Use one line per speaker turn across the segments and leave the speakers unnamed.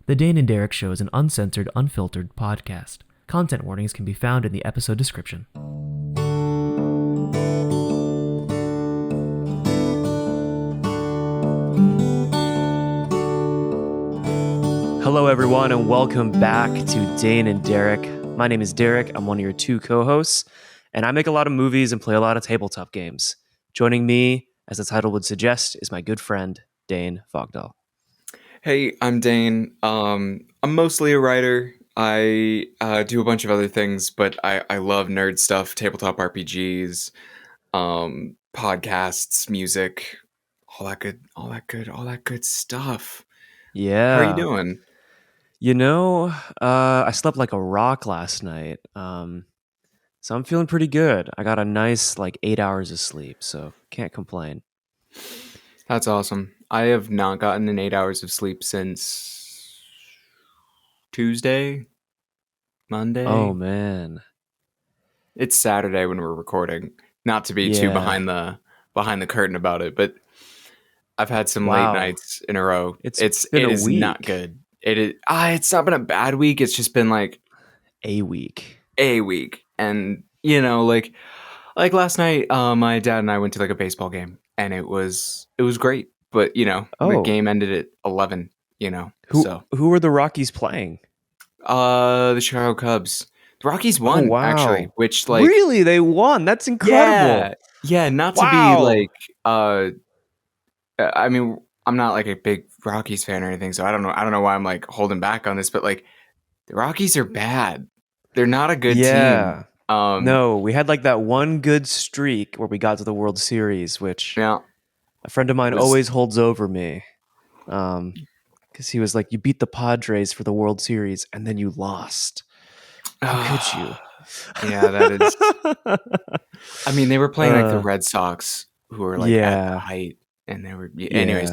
The Dane and Derek Show is an uncensored, unfiltered podcast. Content warnings can be found in the episode description. Hello, everyone, and welcome back to Dane and Derek. My name is Derek. I'm one of your two co-hosts, and I make a lot of movies and play a lot of tabletop games. Joining me, as the title would suggest, is my good friend, Dane Fogdahl.
Hey, I'm Dane. I'm mostly a writer. I do a bunch of other things, but I love nerd stuff, tabletop RPGs, podcasts, music, all that good stuff. How are you
Yeah.
doing?
I slept like a rock last night. So I'm feeling pretty good. I got a nice 8 hours of sleep, so can't complain.
That's awesome. I have not gotten an 8 hours of sleep since Tuesday, Monday.
Oh man.
It's Saturday when we're recording. Not to be too
Yeah.
behind the curtain about it, but I've had some late
Wow.
nights in a row.
It's
It
been a
is not
week.
good. It is. It's not been a bad week. It's just been like
A week.
a week, and like last night, my dad and I went to like a baseball game, and it was great. But the
Oh.
game ended at 11.
Who are the Rockies playing?
The Chicago Cubs. The Rockies won,
wow.
actually, which
Really? They won? That's incredible.
Yeah. Not to
Wow.
be like, I mean, I'm not like a big Rockies fan or anything, so I don't know why I'm like holding back on this, but like the Rockies are bad. They're not a good team.
No, we had like that one good streak where we got to the World Series, which
Yeah,
a friend of mine always holds over me. Because he was like, you beat the Padres for the World Series and then you lost. How could you?
Yeah, that is. I mean, they were playing like the Red Sox, who were like at the height, and they were. Anyways,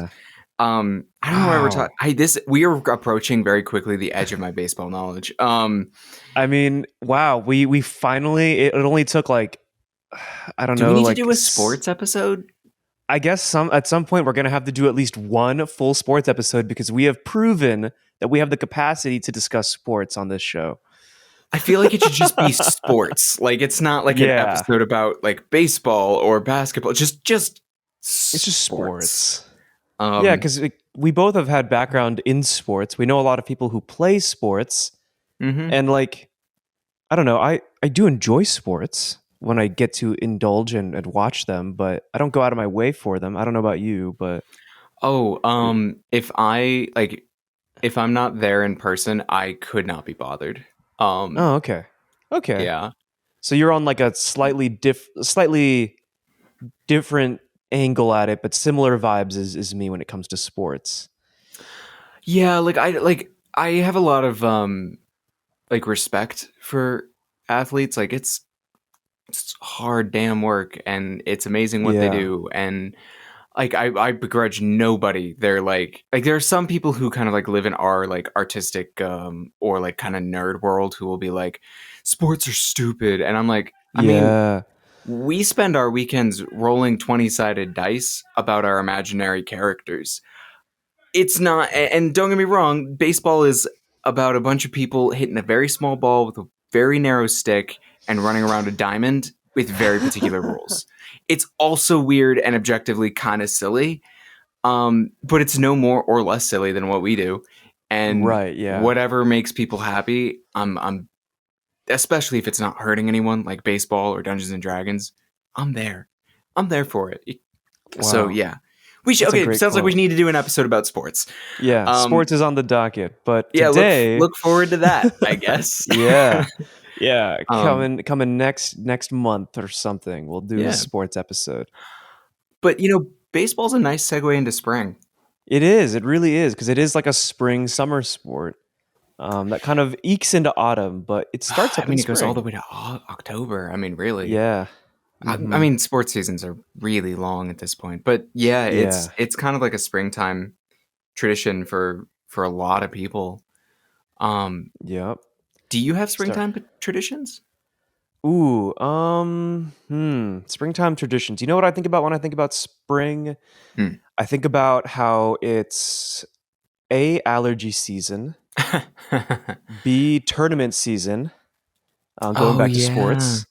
I don't know why we're talking. We are approaching very quickly the edge of my baseball knowledge.
I mean, wow, we finally. It only took like, I don't know.
Do we need to do a sports episode?
I guess at some point we're gonna have to do at least one full sports episode because we have proven that we have the capacity to discuss sports on this show.
I feel like it should just be sports. Like it's not like an episode about like baseball or basketball. It's just
sports. Yeah, because we both have had background in sports. We know a lot of people who play sports, and like, I don't know. I do enjoy sports when I get to indulge and watch them, but I don't go out of my way for them. I don't know about you, but
if I'm not there in person, I could not be bothered.
Okay.
Yeah.
So you're on like a slightly different angle at it, but similar vibes as me when it comes to sports.
Yeah, I have a lot of respect for athletes. Like it's hard damn work, and it's amazing what they do, and like I begrudge nobody. They're like there are some people who kind of like live in our like artistic or like kind of nerd world who will be like, sports are stupid, and I'm like, I mean, we spend our weekends rolling 20-sided dice about our imaginary characters. It's not, and don't get me wrong, baseball is about a bunch of people hitting a very small ball with a very narrow stick and running around a diamond with very particular rules. It's also weird and objectively kind of silly, but it's no more or less silly than what we do. And whatever makes people happy, I'm especially if it's not hurting anyone, like baseball or Dungeons and Dragons, I'm there for it. Wow. So yeah, we should. Okay, sounds like we need to do an episode about sports.
Yeah, sports is on the docket, but
today, look forward to that, I guess.
Yeah, coming next month or something. We'll do a sports episode.
But baseball's a nice segue into spring.
It is. It really is, because it is like a spring summer sport that kind of ekes into autumn, but it starts up in spring.
It goes all the way to October. I mean, really.
Yeah.
I mean, sports seasons are really long at this point, but it's kind of like a springtime tradition for a lot of people.
Yep.
Do you have springtime traditions?
Ooh, springtime traditions. You know what I think about when I think about spring? I think about how it's allergy season. B, tournament season, going
Oh
back to
yeah.
sports.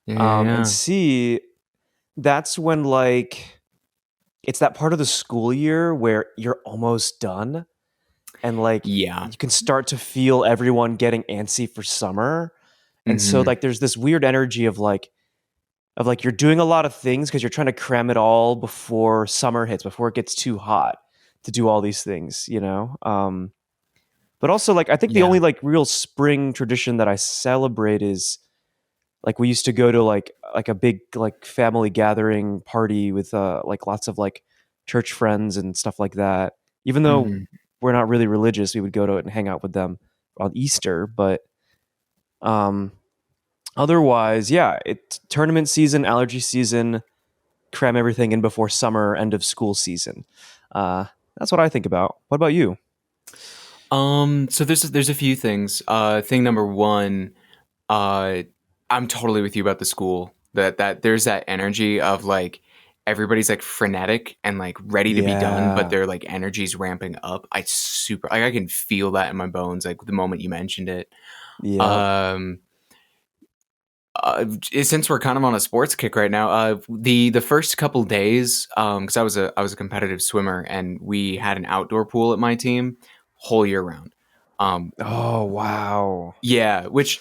Yeah, yeah,
And
yeah.
C, that's when like it's that part of the school year where you're almost done and like
Yeah.
you can start to feel everyone getting antsy for summer. And so
Mhm.
like there's this weird energy of like you're doing a lot of things because you're trying to cram it all before summer hits, before it gets too hot to do all these things, you know? But also like I think the
Yeah.
only like real spring tradition that I celebrate is like we used to go to like a big like family gathering party with like lots of like church friends and stuff like that. Even though
Mhm.
we're not really religious, we would go to it and hang out with them on Easter, but um otherwise, yeah, it tournament season, allergy season, cram everything in before summer, end of school season. Uh that's what I think about. What about you?
So there's a few things. Thing number one, uh, I'm totally with you about the school. That there's that energy of like everybody's like frenetic and like ready to be done, but
Yeah.
their like energy's ramping up. I super like I can feel that in my bones like the moment you mentioned it.
Yep.
Um, since we're kind of on a sports kick right now, the first couple days, because I was a competitive swimmer and we had an outdoor pool at my team whole year round. Um,
Oh, wow.
yeah, which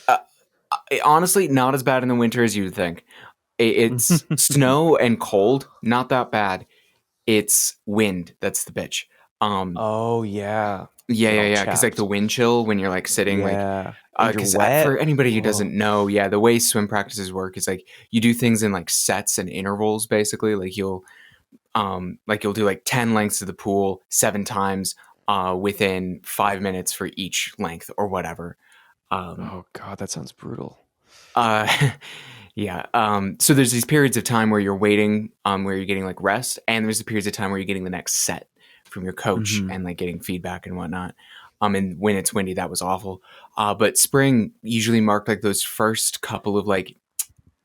honestly not as bad in the winter as you'd think. It's snow and cold, not that bad. It's wind that's the bitch. Um,
Oh, yeah.
yeah,
Get
yeah,
all
yeah. Because like the
chapped.
wind chill when you're like sitting like
Yeah. And you're
because
wet.
for anybody who
Oh.
doesn't know, yeah, the way swim practices work is like you do things in like sets and intervals. Basically, like you'll do like 10 lengths of the pool 7 times within 5 minutes for each length or whatever. Um,
Oh god, that sounds brutal.
uh, yeah. So there's these periods of time where you're waiting, where you're getting like rest, and there's the periods of time where you're getting the next set from your coach
Mhm.
and like getting feedback and whatnot. And when it's windy, that was awful. But spring usually marked like those first couple of like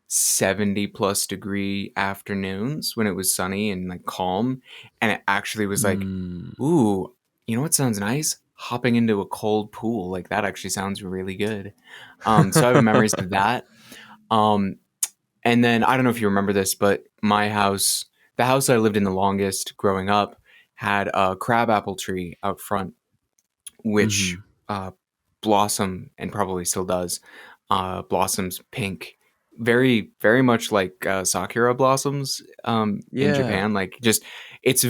70 plus degree afternoons when it was sunny and like calm. And it actually was like,
Mm.
ooh, you know what sounds nice? Hopping into a cold pool. Like that actually sounds really good. So I have memories of that. Um, and then I don't know if you remember this, but my house, the house I lived in the longest growing up, had a crabapple tree out front, which
Mhm.
blossom and probably still does blossoms pink, very very much like sakura blossoms in
Yeah.
Japan. Like just it's a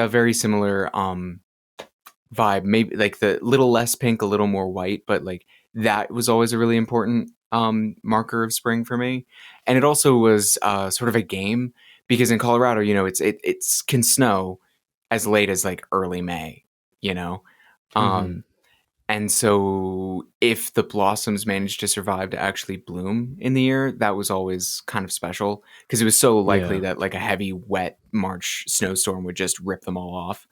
very similar vibe, maybe like the little less pink, a little more white, but like that was always a really important marker of spring for me. And it also was sort of a game because in Colorado, you know, it's can snow as late as like early May, you know.
Mhm.
Um, and so if the blossoms managed to survive to actually bloom in the year, that was always kind of special because it was so likely
Yeah.
that like a heavy, wet March snowstorm would just rip them all off.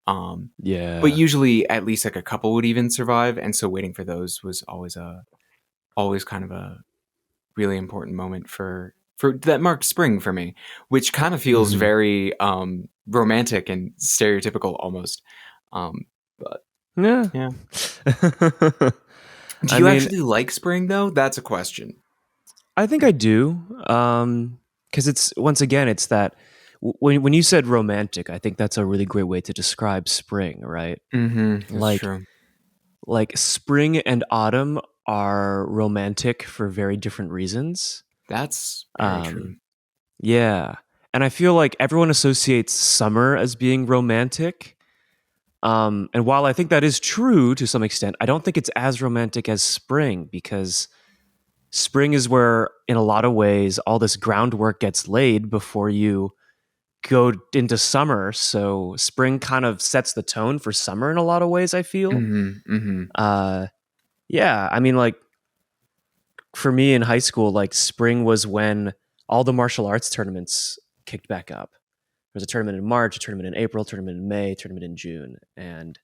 Um, but
Yeah.
usually at least like a couple would even survive. And so waiting for those was always kind of a really important moment for that marked spring for me, which kind of feels
Mhm.
very romantic and stereotypical almost. But
Yeah.
yeah. Do
I
you
mean,
actually like spring though? That's a question.
I think I do. Cuz it's once again it's that when you said romantic, I think that's a really great way to describe spring, right?
That's
Like
true.
like spring and autumn are romantic for very different reasons.
That's very
Um
true.
yeah. And I feel like everyone associates summer as being romantic. And while I think that is true to some extent, I don't think it's as romantic as spring because spring is where, in a lot of ways, all this groundwork gets laid before you go into summer. So spring kind of sets the tone for summer in a lot of ways, I feel.
Mm-hmm.
Uh, yeah, I mean, like for me in high school, like spring was when all the martial arts tournaments kicked back up. There was a tournament in March, a tournament in April, a tournament in May, a tournament in June. And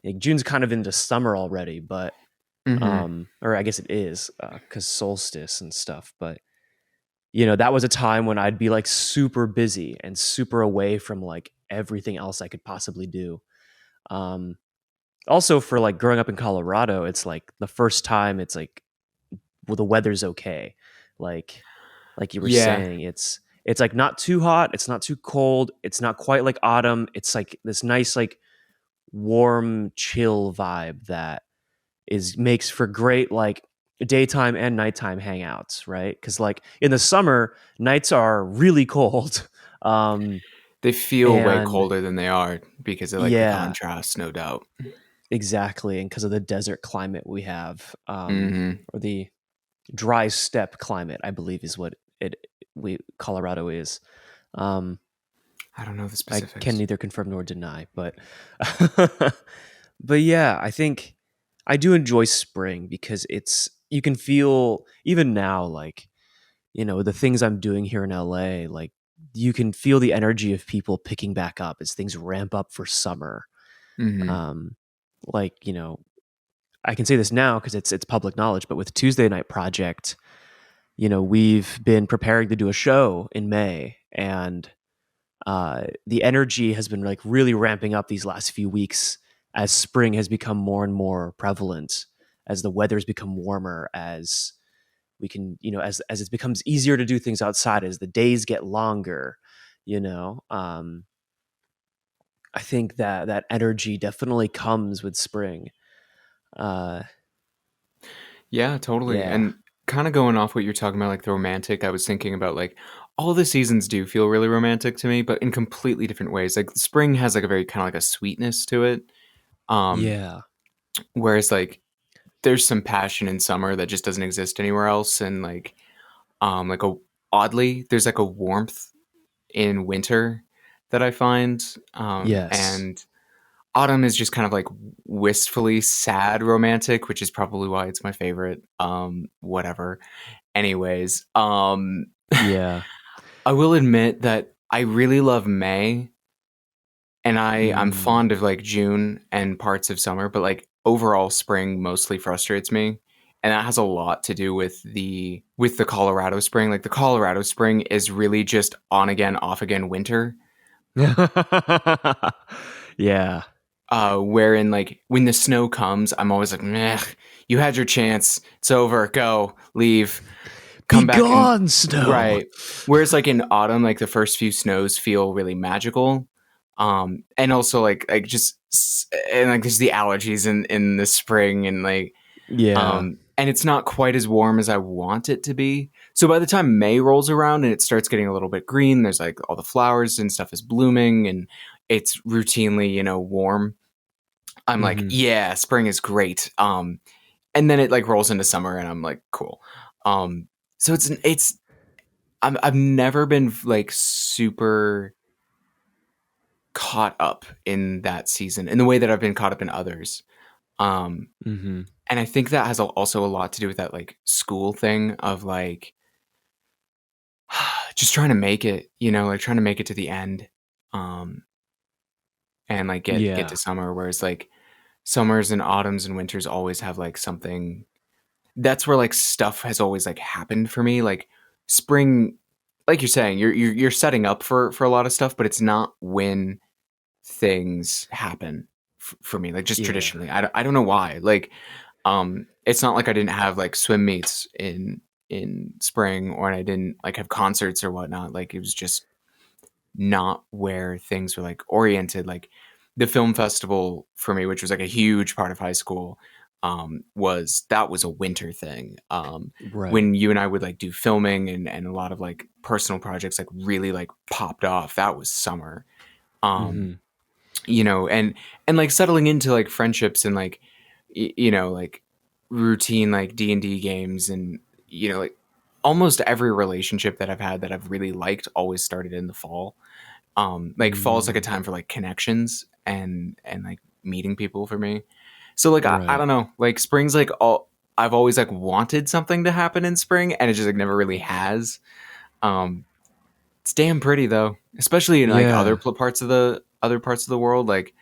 like, June's kind of into summer already, but
Mm-hmm.
or I guess it is because solstice and stuff. But you know, that was a time when I'd be like super busy and super away from like everything else I could possibly do. Um, also for like growing up in Colorado, it's like the first time it's like, well, the weather's okay. Like you were
Yeah,
saying, it's like not too hot, it's not too cold, it's not quite like autumn. It's like this nice like warm chill vibe that is makes for great like daytime and nighttime hangouts, right? Because like in the summer, nights are really cold. um
they feel way
and
colder than they are because of like the
yeah,
contrast, no doubt.
exactly, and because of the desert climate we have,
Mm-hmm.
or the dry steppe climate, I believe is what it we Colorado is. um
I don't know the
I can
specifics.
neither confirm nor deny, but but yeah, I think I do enjoy spring because it's you can feel even now, like, the things I'm doing here in LA, like you can feel the energy of people picking back up as things ramp up for summer.
Mm-hmm.
Um like, I can say this now because it's public knowledge, but with Tuesday Night Project, we've been preparing to do a show in May, and the energy has been like really ramping up these last few weeks as spring has become more and more prevalent, as the weather's become warmer, as we can, as it becomes easier to do things outside, as the days get longer. you know um I think that energy definitely comes with spring. uh
Yeah, totally.
yeah.
And kind of going off what you're talking about, like the romantic, I was thinking about like all the seasons do feel really romantic to me, but in completely different ways. Like spring has like a very kind of like a sweetness to it. Um,
Yeah.
Whereas like there's some passion in summer that just doesn't exist anywhere else. And like a oddly, there's like a warmth in winter that I find.
Yes.
And autumn is just kind of like wistfully sad romantic, which is probably why it's my favorite. Whatever. Anyways,
Yeah.
I will admit that I really love May, and I'm
Mm.
fond of like June and parts of summer, but like overall spring mostly frustrates me. And that has a lot to do with the Colorado spring. Like the Colorado spring is really just on again, off again winter.
Yeah.
Wherein like when the snow comes, I'm always like, meh, you had your chance. It's over. Go, leave,
Be
come back and
gone, snow.
right. Whereas like in autumn, like the first few snows feel really magical. And also like just and like there's the allergies in the spring and like
Yeah.
and it's not quite as warm as I want it to be. So by the time May rolls around and it starts getting a little bit green, there's like all the flowers and stuff is blooming and it's routinely, warm. I'm like,
Hmm.
yeah, spring is great. And then it like rolls into summer and I'm like, cool. So I've never been like super caught up in that season in the way that I've been caught up in others. Um,
Hmm.
and I think that has also a lot to do with that like school thing of like just trying to make it, like trying to make it to the end, um, and like get to
Yeah.
summer. Whereas like summers and autumns and winters always have like something. That's where like stuff has always like happened for me. Like spring, like you're saying, you're setting up for a lot of stuff, but it's not when things happen for me, like just
Yeah.
traditionally. I don't know why. Like, it's not like I didn't have like swim meets in spring or I didn't like have concerts or whatnot. Like it was just not where things were like oriented. Like the film festival for me, which was like a huge part of high school, was a winter thing.
Right.
When you and I would like do filming and a lot of like personal projects like really like popped off, that was summer. Um,
Hmm.
and like settling into like friendships and like like routine like D&D games and like almost every relationship that I've had that I've really liked always started in the fall. Like fall's like a
Mm.
time for like connections and like meeting people for me. So like I
Right.
don't know, like spring's like all I've always like wanted something to happen in spring and it just like never really has. um it's damn pretty though, especially in like
Yeah.
other parts of the world. Like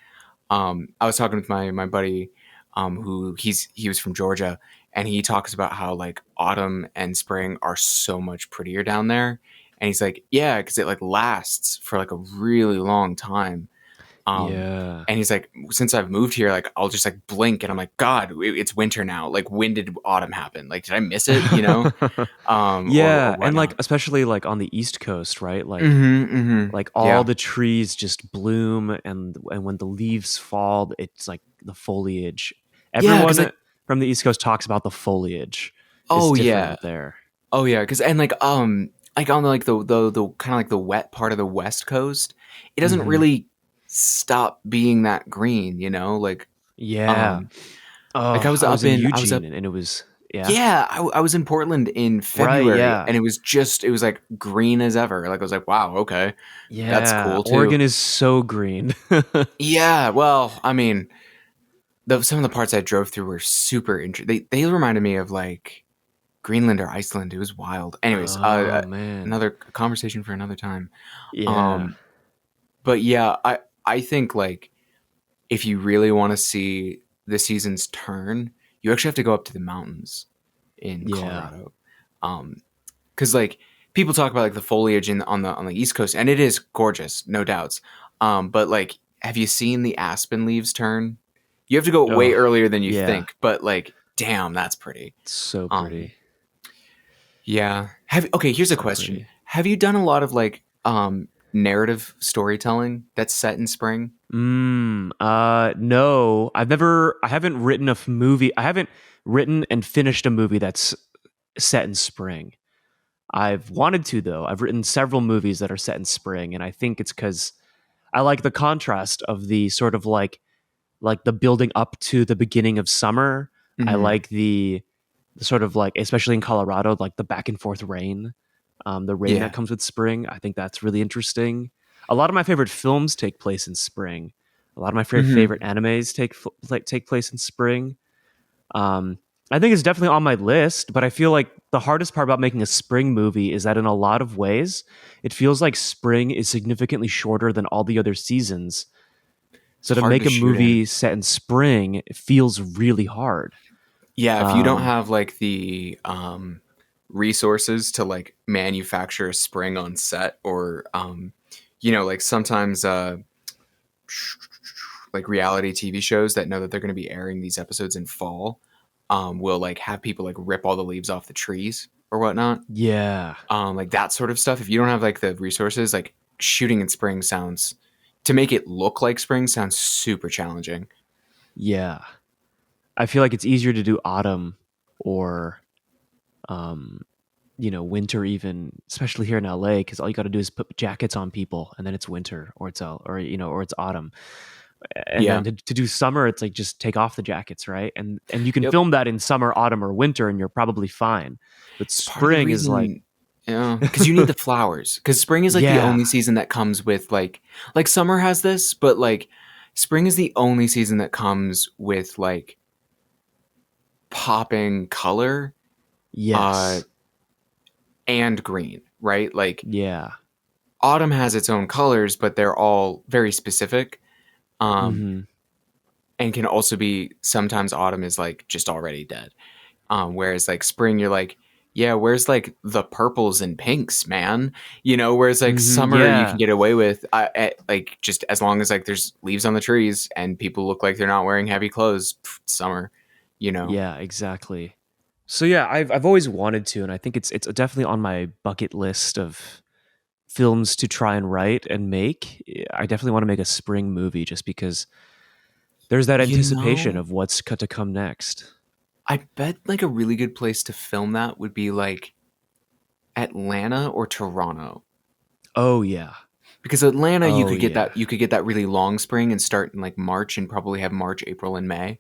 I was talking with my buddy, who he was from Georgia, and he talks about how like autumn and spring are so much prettier down there. And he's like, yeah, because it like lasts for like a really long time.
Yeah.
And he's like, since I've moved here, like I'll just like blink and I'm like, God, it's winter now. Like, when did autumn happen? Like, did I miss it? You know, or
Yeah, and like
whatnot.
especially like on the East Coast, right? Like all
Yeah,
the trees just bloom, and when the leaves fall, it's like the foliage.
yeah, because
Everyone
like,
from the East Coast talks about the foliage is
oh yeah,
different there.
oh yeah, because and like on like the kind of like the wet part of the West Coast, it doesn't
Hmm.
really stop being that green. You know,
Yeah.
um, like
Oh, I was in
I was
Eugene
up.
and it was yeah.
Yeah, I was in Portland in
Right,
February,
yeah.
and it was like green as ever. Like I was like, wow, okay, that's
Yeah.
cool too.
Oregon is so green.
Yeah, well, I mean, some of the parts I drove through were super interesting. They reminded me of like Greenland or Iceland. It was wild. Anyways,
Oh man.
another conversation for another time.
Yeah.
Um, but yeah, I think like if you really want to see the seasons turn, you actually have to go up to the mountains in
Yeah.
Colorado. Because like people talk about like the foliage on the East Coast, and it is gorgeous, no doubts. But like, have you seen the aspen leaves turn? You have to go way
Oh,
earlier than you
yeah.
think, but like, damn, that's pretty.
It's so
Um,
pretty.
yeah. Here's a
So
question.
pretty.
Have you done a lot of like narrative storytelling that's set in spring?
No. I haven't written a movie. I haven't written and finished a movie that's set in spring. I've wanted to though. I've written several movies that are set in spring, and I think it's cuz I like the contrast of the sort of like the building up to the beginning of summer. I
Mm-hmm.
like the sort of like, especially in Colorado, like the back and forth rain, the rain that
Yeah.
comes with spring. I think that's really interesting. A lot of my favorite films take place in spring. A lot of my
Mm-hmm.
favorite animes take place in spring. Um, I think it's definitely on my list, but I feel like the hardest part about making a spring movie is that in a lot of ways, it feels like spring is significantly shorter than all the other seasons.
It's
So to
hard
make
to
a
shoot in.
movie set in spring, it feels really hard.
Yeah, if you don't
Um,
have like the resources to like manufacture a spring on set, or like sometimes like reality TV shows that know that they're going to be airing these episodes in fall, will like have people like rip all the leaves off the trees or whatnot.
yeah,
Like that sort of stuff. If you don't have like the resources, like shooting in spring sounds, to make it look like spring sounds super challenging.
yeah. I feel like it's easier to do autumn or um, winter even, especially here in LA, because all you got to do is put jackets on people, and then it's winter, or or it's autumn. And
Yeah.
then to do summer, it's like just take off the jackets, right? And you can
Yep.
film that in summer, autumn, or winter, and you're probably fine. But
It's part of the
spring is like,
reason, because you need the flowers. Because spring is like the
yeah,
only season that comes with like summer has this, but like spring is the only season that comes with like popping color, uh,
yes,
and green, right? Like
yeah,
autumn has its own colors, but they're all very specific. Um,
hmm,
and can also be sometimes autumn is like just already dead. Whereas like spring, you're like, yeah, where's like the purples and pinks, man? Whereas like
hmm,
summer, you can
yeah,
get away with like just as long as like there's leaves on the trees and people look like they're not wearing heavy clothes. Summer, you know.
yeah, exactly. So yeah, I've always wanted to, and I think it's definitely on my bucket list of films to try and write and make. I definitely want to make a spring movie just because there's that
You
anticipation
know,
of what's to come next.
I bet like a really good place to film that would be like Atlanta or Toronto.
Oh yeah.
Because Atlanta,
Oh yeah.
you could get that really long spring and start in like March and probably have March, April, and May.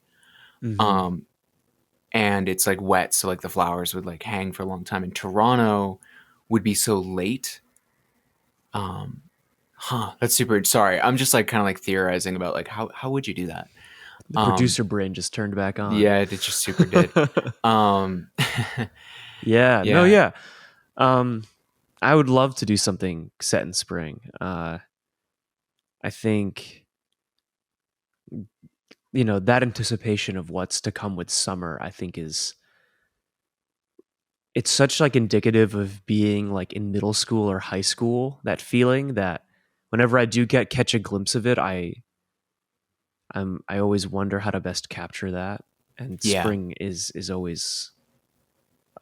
Hmm.
Um, and it's like wet, so like the flowers would like hang for a long time. And Toronto would be so late. Um, that's super. Sorry, I'm just like kind of like theorizing about like how would you do that?
The
Um,
producer brain just turned back on.
yeah, it just super did. Um,
Yeah. No,
yeah,
yeah. Um I would love to do something set in spring. I think that anticipation of what's to come with summer, I think is it's such like indicative of being like in middle school or high school, that feeling that whenever I do catch a glimpse of it, I always wonder how to best capture that, and
Yeah.
spring is always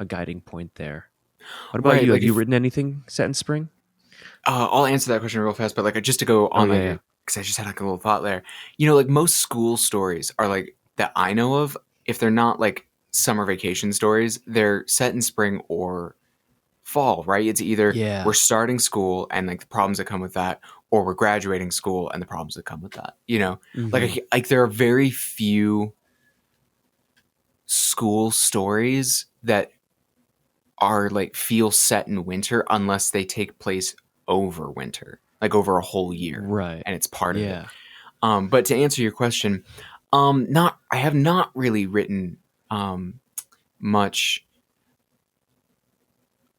a guiding point there. What about
Right.
you?
Like
Have you
if
written anything set in spring?
I'll answer that question real fast, but like just to go
Oh
on
yeah,
like
yeah,
because I just had like a little thought there. Like most school stories are like that I know of. If they're not like summer vacation stories, they're set in spring or fall, right? It's either we're
yeah.
starting school and like the problems that come with that, or we're graduating school and the problems that come with that.
Mm-hmm.
Like there are very few school stories that are like feel set in winter unless they take place over winter, like over a whole year,
Right.
and it's part of it.
Yeah.
But to answer your question, not I have not really written much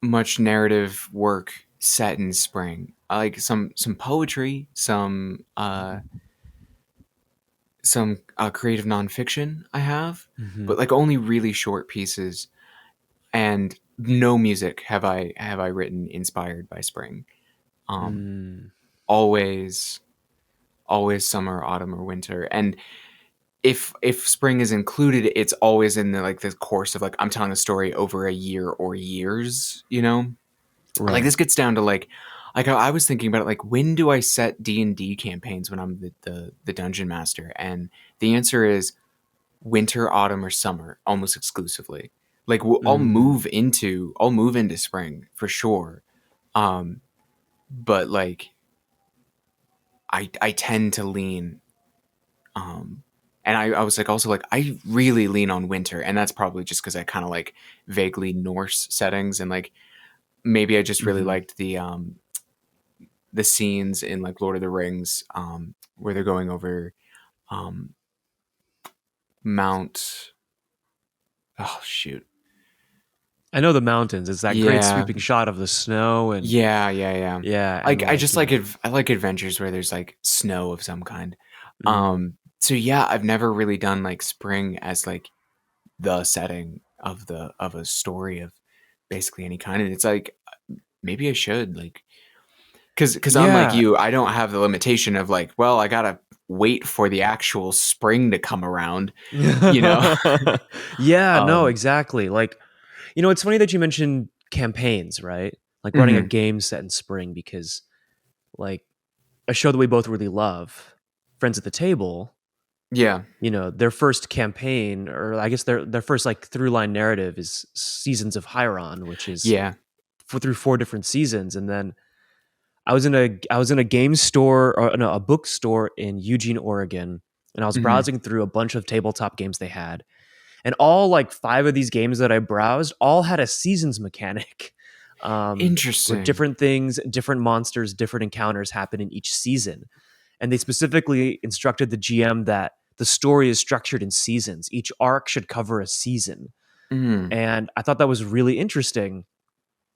much narrative work set in spring. I like some poetry, some creative nonfiction I have,
Mm-hmm.
but like only really short pieces, and no music have I written inspired by spring. Um,
Mm.
always always summer, autumn, or winter, and if spring is included, it's always in the like the course of like I'm telling a story over a year or years. Like
Right.
this gets down to like I was thinking about it, like when do I set D&D campaigns when I'm the dungeon master, and the answer is winter, autumn, or summer almost exclusively. Like
Mm.
I'll move into spring for sure, um but like I tend to lean, um and I was like also like I really lean on winter, and that's probably just because I kind of like vaguely Norse settings, and like maybe I just really
Mm-hmm.
liked the scenes in like Lord of the Rings, where they're going over um, Mount. Oh shoot!
I know the mountains. It's that great
Yeah,
sweeping shot of the snow and
yeah.
yeah,
Like
and
I
like,
just I like adventures where there's like snow of some kind.
mm,
So yeah, I've never really done like spring as like the setting of a story of basically any kind, and it's like maybe I should like because unlike
yeah.
you, I don't have the limitation of like, well, I gotta wait for the actual spring to come around, you know.
Yeah, no,
um
exactly. Like, it's funny that you mentioned campaigns, right? Like running a
mhm.
game set in spring because like a show that we both really love, Friends at the Table,
Yeah,
their first campaign, or I guess their first like through line narrative is Seasons of Hyron, which is
yeah.
through four different seasons. And then I was in a game store, or no, a bookstore in Eugene, Oregon, and I was
Mhm.
browsing through a bunch of tabletop games they had. And all like five of these games that I browsed all had a seasons mechanic. Where
Interesting.
different things, different monsters, different encounters happen in each season. And they specifically instructed the GM that the story is structured in seasons. Each arc should cover a season.
Mhm.
And I thought that was really interesting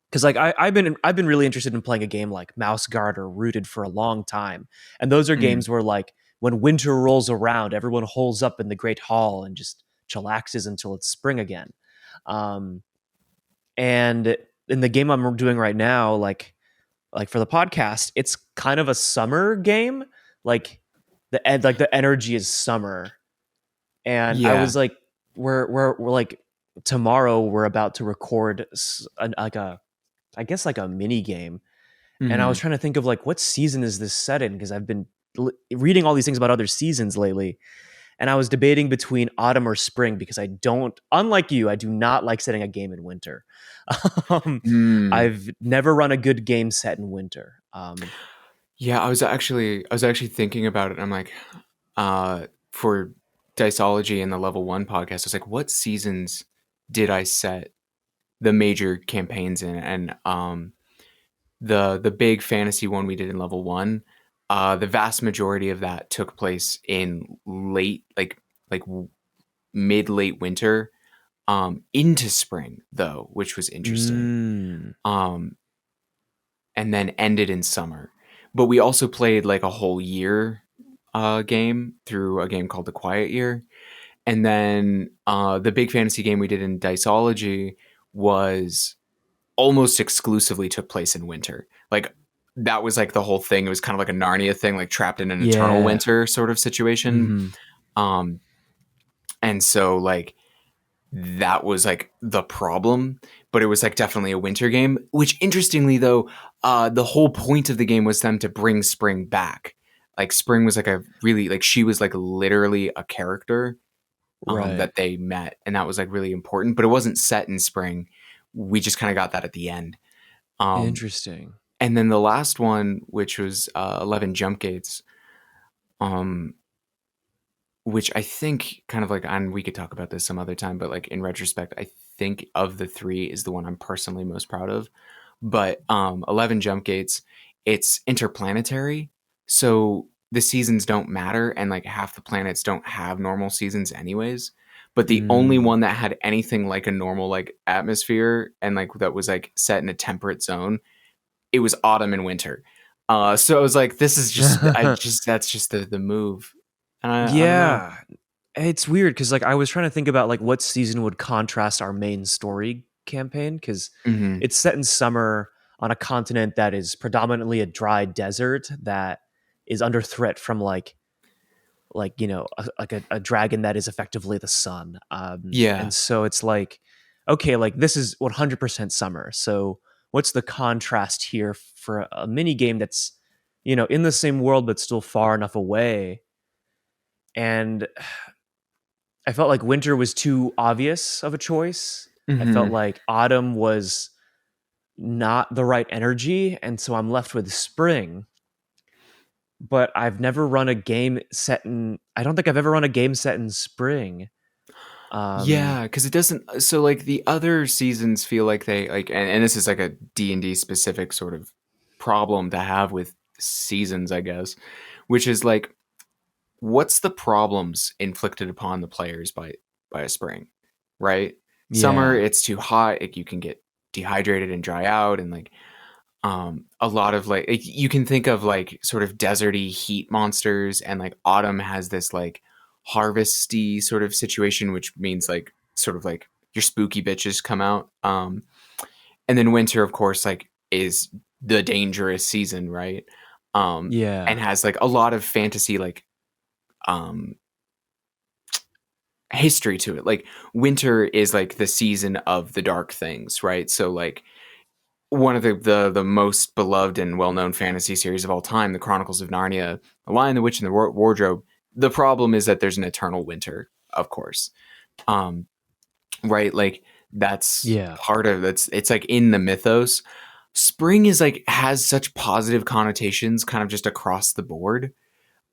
because like I've been really interested in playing a game like Mouse Guard or Rooted for a long time, and those are
Mhm.
games where like when winter rolls around, everyone holes up in the Great Hall and just chillaxes until it's spring again. Um, and in the game I'm doing right now, like for the podcast, it's kind of a summer game. Like the energy is summer, and I
Yeah.
was like, we're like tomorrow we're about to record like a I guess like a mini game, and I was
Mhm.
trying to think of like what season is this set in because I've been reading all these things about other seasons lately, and I was debating between autumn or spring because I don't, unlike you, I do not like setting a game in winter. um,
Mm.
I've never run a good game set in winter.
Yeah, I was actually thinking about it. I'm like, for Diceology and the level 1 podcast, I was like, what seasons did I set the major campaigns in? And the big fantasy one we did in level 1, the vast majority of that took place in late like mid late winter, into spring though, which was interesting.
Mm,
Um and then ended in summer. But we also played like a whole year game through a game called The Quiet Year. And then the big fantasy game we did in Diceology was almost exclusively took place in winter. Like that was like the whole thing. It was kind of like a Narnia thing, like trapped in an eternal
Yeah.
winter sort of situation. Um, and so like that was like the problem, but it was like definitely a winter game, which interestingly though, the whole point of the game was them to bring Spring back. Like Spring was like a really, like she was like literally a character
Right.
that they met, and that was like really important, but it wasn't set in Spring. We just kind of got that at the end. Um,
Interesting.
and then the last one, which was 11 Jump Gates, um, which I think kind of like, and we could talk about this some other time, but like in retrospect, I think of the three is the one I'm personally most proud of. But 11 Jump Gates, it's interplanetary, so the seasons don't matter, and like half the planets don't have normal seasons anyways. But the only one that had anything like a normal like atmosphere and like that was like set in a temperate zone, it was autumn and winter. So I was like, this is just, that's just the move. And I don't know.
Yeah. It's weird because like I was trying to think about like what season would contrast our main story campaign because
Mm-hmm.
it's set in summer on a continent that is predominantly a dry desert that is under threat from like a dragon that is effectively the sun.
Yeah.
And so it's like, okay, like this is 100% summer. So what's the contrast here for a mini game that's in the same world but still far enough away? And I felt like winter was too obvious of a choice. I felt
Mm-hmm.
like autumn was not the right energy, and so I'm left with spring. But I've never run a game set in. I don't think I've ever run a game set in spring. Um,
Yeah, because it doesn't. So like the other seasons feel like they like, and this is like a D&D specific sort of problem to have with seasons, I guess, which is like, what's the problems inflicted upon the players by a spring, right? Summer,
yeah,
it's too hot. Like you can get dehydrated and dry out, and like a lot of like you can think of like sort of deserty heat monsters, and like autumn has this like harvesty sort of situation, which means like sort of like your spooky bitches come out. And then winter of course like is the dangerous season, right? And
yeah,
has like a lot of fantasy like um history to it. Like winter is like the season of the dark things, right? So like one of the most beloved and well-known fantasy series of all time, The Chronicles of Narnia, The Lion, the Witch, and the Wardrobe. The problem is that there's an eternal winter, of course. Um, right? Like that's
yeah.
part of that's it's like in the mythos. Spring is like has such positive connotations kind of just across the board.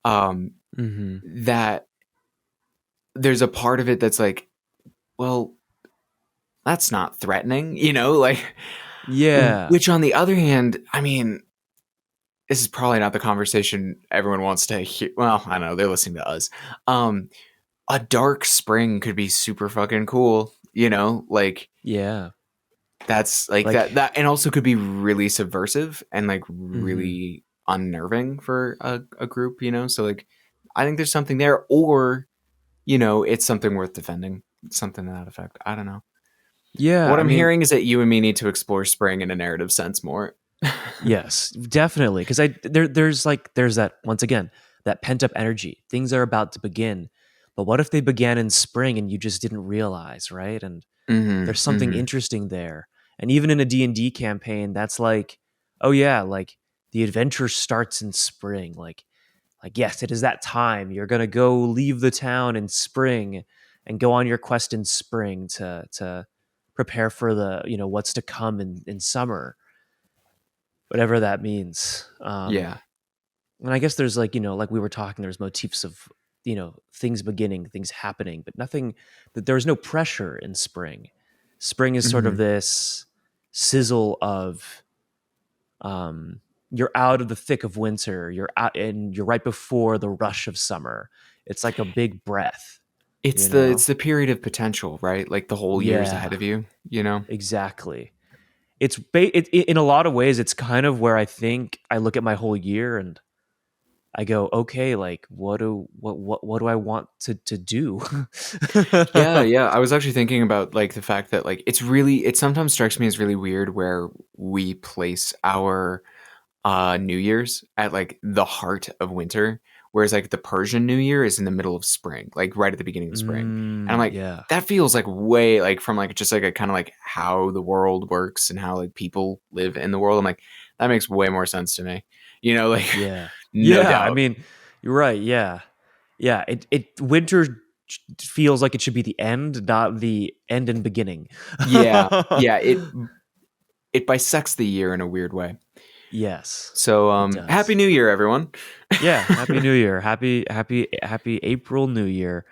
Hmm.
That there's a part of it that's like, well, that's not threatening, like
Yeah.
which on the other hand, I mean, this is probably not the conversation everyone wants to hear. Well, I don't know, they're listening to us. Um, a dark spring could be super fucking cool, like
Yeah.
that's like
Like,
that and also could be really subversive and like
hmm
really unnerving for a group, so like I think there's something there, or it's something worth defending, something to that effect. I don't know.
yeah.
What
I
I'm
mean,
hearing is that you and me need to explore spring in a narrative sense more.
yes, definitely. Because there's that once again that pent up energy. Things are about to begin, but what if they began in spring and you just didn't realize, right? And
Mm-hmm,
there's something
mm-hmm.
interesting there. And even in a D&D campaign, that's like, oh yeah, like the adventure starts in spring. Like yes, it is that time. You're gonna go leave the town in spring and go on your quest in spring to prepare for the what's to come in summer, whatever that means.
Yeah.
And I guess there's like we were talking, there's motifs of things beginning, things happening, but nothing that there's no pressure in spring. Spring is sort of
Mm-hmm.
this sizzle of you're out of the thick of winter, you're out and you're right before the rush of summer. It's like a big breath,
It's
you
the
know?
it's the period of potential, right? Like the whole year's ahead
Yeah,
of you.
exactly. In a lot of ways it's kind of where I think I look at my whole year and I go, okay, like what do I want to do?
Yeah, yeah. I was actually thinking about like the fact that like it sometimes strikes me as really weird where we place our New Year's at like the heart of winter, whereas like the Persian New Year is in the middle of spring, like right at the beginning of spring. And I'm like,
Yeah.
that feels like way like from like just like a kind of like how the world works and how like people live in the world. I'm like, that makes way more sense to me. You know, like
Yeah.
no
Yeah. I
doubt.
mean, you're right. Yeah. Yeah. It winter feels like it should be the end, not the end and beginning.
Yeah. Yeah. It bisects the year in a weird way.
Yes.
So
It does.
Happy New Year, everyone.
Yeah, Happy New Year. Happy April New Year.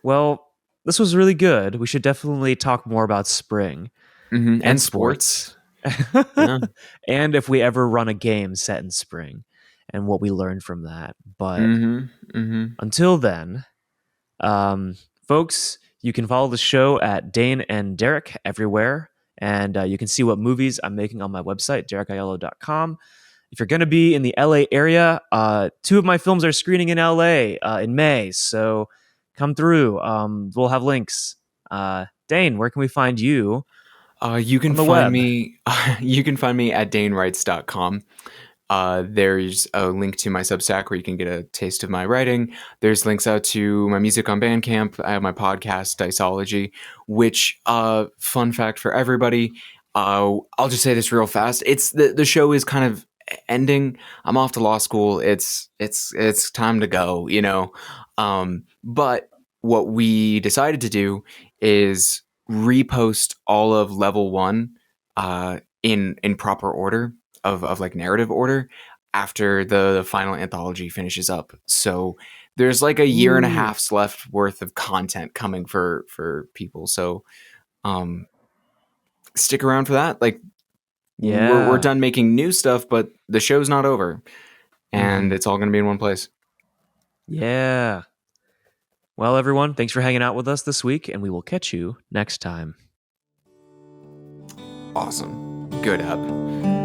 Well, this was really good. We should definitely talk more about spring
And
sports.
sports. Yeah.
And if we ever run a game set in spring and what we learned from that. But until then, folks, you can follow the show at Dane and Derek everywhere. And you can see what movies I'm making on my website, derekaiello.com. If you're going to be in the LA area, 2 of my films are screening in LA in May. So come through. We'll have links. Dane, where can we find you?
You can
On the
find
web.
me. You can find me at danewrites.com. There's a link to my Substack where you can get a taste of my writing. There's links out to my music on Bandcamp. I have my podcast, Diceology, which, fun fact for everybody, I'll just say this real fast. It's the show is kind of ending. I'm off to law school. It's time to go, you know. But what we decided to do is repost all of level 1 in proper order of like narrative order after the final anthology finishes up. So there's like a year and a half's left worth of content coming for people. So stick around for that. Like we're done making new stuff, but the show's not over. And it's all going to be in one place.
Yeah. Well, everyone, thanks for hanging out with us this week, and we will catch you next time.
Awesome. Good up.